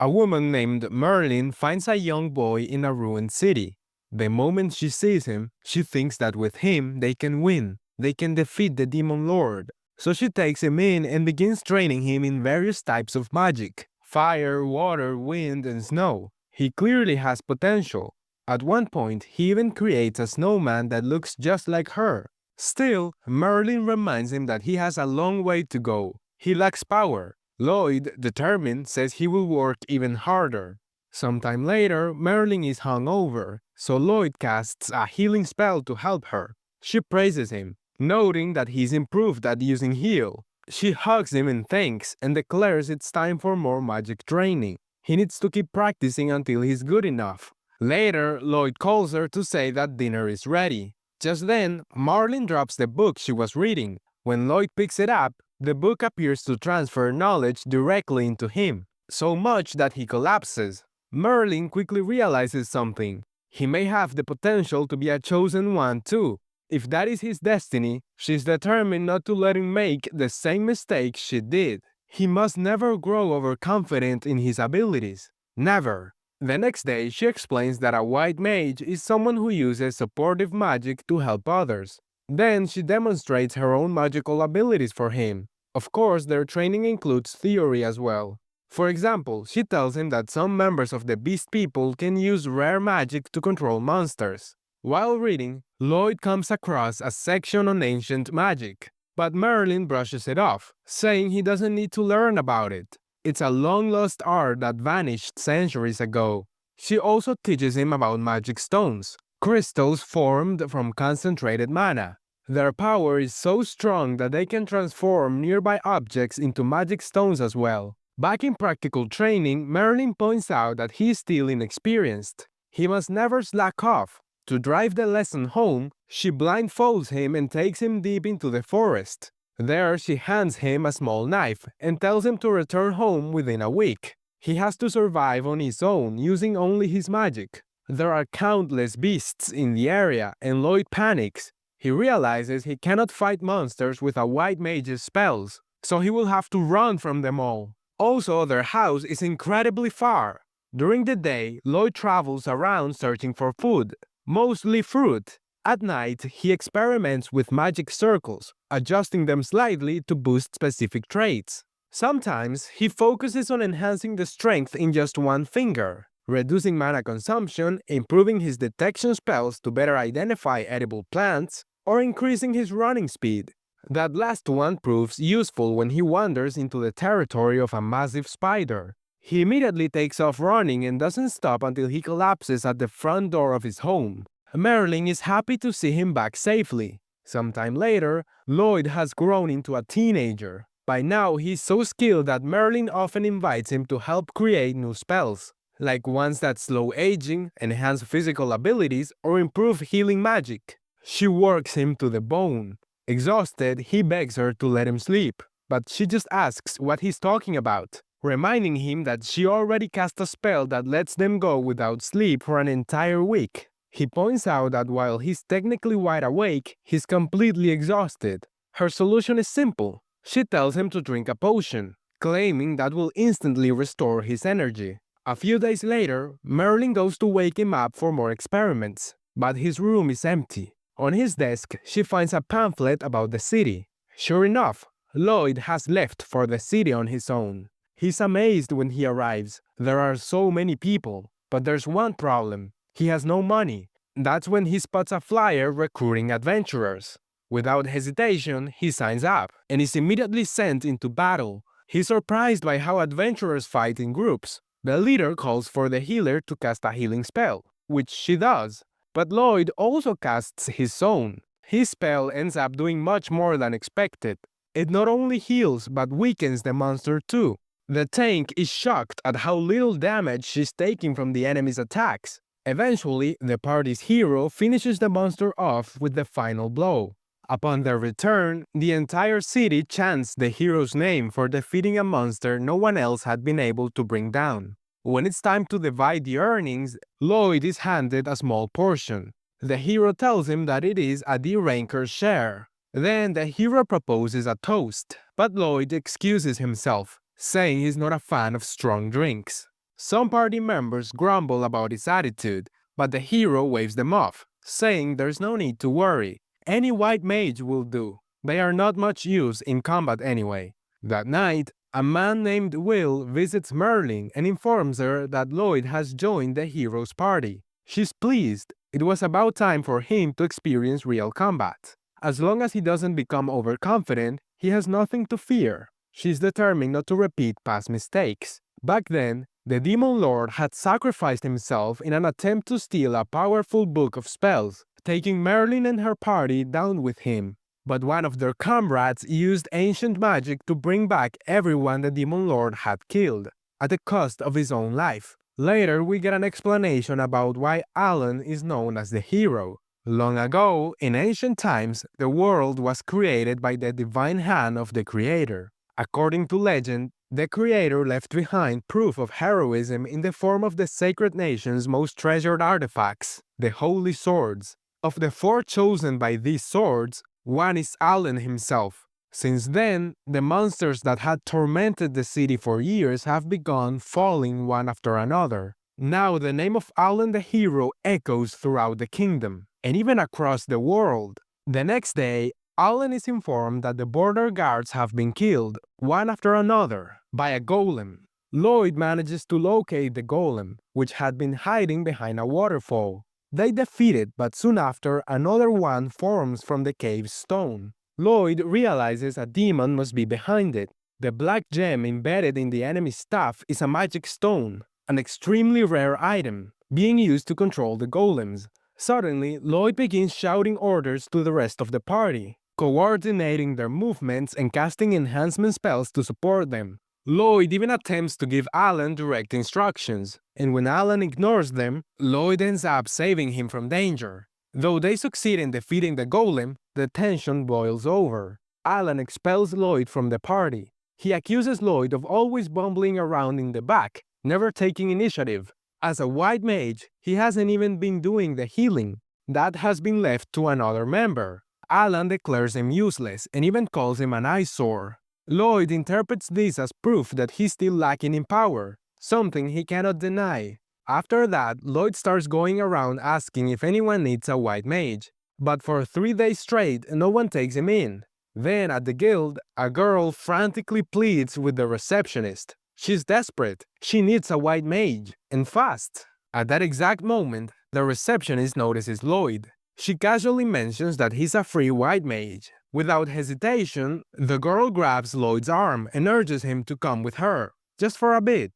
A woman named Merlin finds a young boy in a ruined city. The moment she sees him, she thinks that with him they can win. They can defeat the demon lord. So she takes him in and begins training him in various types of magic: fire, water, wind, and snow. He clearly has potential. At one point, he even creates a snowman that looks just like her. Still, Merlin reminds him that he has a long way to go. He lacks power. Lloyd, determined, says he will work even harder. Sometime later, Merlin is hungover, so Lloyd casts a healing spell to help her. She praises him, noting that he's improved at using heal. She hugs him in thanks and declares it's time for more magic training. He needs to keep practicing until he's good enough. Later, Lloyd calls her to say that dinner is ready. Just then, Merlin drops the book she was reading. When Lloyd picks it up, the book appears to transfer knowledge directly into him, so much that he collapses. Merlin quickly realizes something. He may have the potential to be a chosen one too. If that is his destiny, she's determined not to let him make the same mistake she did. He must never grow overconfident in his abilities. Never. The next day, she explains that a white mage is someone who uses supportive magic to help others. Then she demonstrates her own magical abilities for him. Of course, their training includes theory as well. For example, she tells him that some members of the Beast People can use rare magic to control monsters. While reading, Lloyd comes across a section on ancient magic, but Merlin brushes it off, saying he doesn't need to learn about it. It's a long-lost art that vanished centuries ago. She also teaches him about magic stones, crystals formed from concentrated mana. Their power is so strong that they can transform nearby objects into magic stones as well. Back in practical training, Merlin points out that he is still inexperienced. He must never slack off. To drive the lesson home, she blindfolds him and takes him deep into the forest. There, she hands him a small knife and tells him to return home within a week. He has to survive on his own using only his magic. There are countless beasts in the area and Lloyd panics. He realizes he cannot fight monsters with a white mage's spells, so he will have to run from them all. Also, their house is incredibly far. During the day, Lloyd travels around searching for food, mostly fruit. At night, he experiments with magic circles, adjusting them slightly to boost specific traits. Sometimes, he focuses on enhancing the strength in just one finger, reducing mana consumption, improving his detection spells to better identify edible plants, or increasing his running speed. That last one proves useful when he wanders into the territory of a massive spider. He immediately takes off running and doesn't stop until he collapses at the front door of his home. Merlin is happy to see him back safely. Sometime later, Lloyd has grown into a teenager. By now, he's so skilled that Merlin often invites him to help create new spells, like ones that slow aging, enhance physical abilities, or improve healing magic. She works him to the bone. Exhausted, he begs her to let him sleep, but she just asks what he's talking about, reminding him that she already cast a spell that lets them go without sleep for an entire week. He points out that while he's technically wide awake, he's completely exhausted. Her solution is simple. She tells him to drink a potion, claiming that will instantly restore his energy. A few days later, Merlin goes to wake him up for more experiments, but his room is empty. On his desk, she finds a pamphlet about the city. Sure enough, Lloyd has left for the city on his own. He's amazed when he arrives. There are so many people, but there's one problem. He has no money. That's when he spots a flyer recruiting adventurers. Without hesitation, he signs up and is immediately sent into battle. He's surprised by how adventurers fight in groups. The leader calls for the healer to cast a healing spell, which she does. But Lloyd also casts his own. His spell ends up doing much more than expected. It not only heals but weakens the monster too. The tank is shocked at how little damage she's taking from the enemy's attacks. Eventually, the party's hero finishes the monster off with the final blow. Upon their return, the entire city chants the hero's name for defeating a monster no one else had been able to bring down. When it's time to divide the earnings, Lloyd is handed a small portion. The hero tells him that it is a D-ranker's share. Then the hero proposes a toast, but Lloyd excuses himself, saying he's not a fan of strong drinks. Some party members grumble about his attitude, but the hero waves them off, saying there's no need to worry. Any white mage will do. They are not much use in combat anyway. That night, a man named Will visits Merlin and informs her that Lloyd has joined the hero's party. She's pleased. It was about time for him to experience real combat. As long as he doesn't become overconfident, he has nothing to fear. She's determined not to repeat past mistakes. Back then, the Demon Lord had sacrificed himself in an attempt to steal a powerful book of spells, taking Merlin and her party down with him. But one of their comrades used ancient magic to bring back everyone the Demon Lord had killed, at the cost of his own life. Later, we get an explanation about why Alan is known as the hero. Long ago, in ancient times, the world was created by the divine hand of the Creator. According to legend, the Creator left behind proof of heroism in the form of the sacred nation's most treasured artifacts, the Holy Swords. Of the 4 chosen by these swords, one is Alan himself. Since then, the monsters that had tormented the city for years have begun falling one after another. Now the name of Alan the hero echoes throughout the kingdom, and even across the world. The next day, Alan is informed that the border guards have been killed, one after another, by a golem. Lloyd manages to locate the golem, which had been hiding behind a waterfall. They defeat it, but soon after, another one forms from the cave's stone. Lloyd realizes a demon must be behind it. The black gem embedded in the enemy's staff is a magic stone, an extremely rare item, being used to control the golems. Suddenly, Lloyd begins shouting orders to the rest of the party, coordinating their movements and casting enhancement spells to support them. Lloyd even attempts to give Alan direct instructions, and when Alan ignores them, Lloyd ends up saving him from danger. Though they succeed in defeating the golem, the tension boils over. Alan expels Lloyd from the party. He accuses Lloyd of always bumbling around in the back, never taking initiative. As a white mage, he hasn't even been doing the healing. That has been left to another member. Alan declares him useless and even calls him an eyesore. Lloyd interprets this as proof that he's still lacking in power, something he cannot deny. After that, Lloyd starts going around asking if anyone needs a white mage, but for 3 days straight, no one takes him in. Then, at the guild, a girl frantically pleads with the receptionist. She's desperate. She needs a white mage, and fast. At that exact moment, the receptionist notices Lloyd. She casually mentions that he's a free white mage. Without hesitation, the girl grabs Lloyd's arm and urges him to come with her, just for a bit.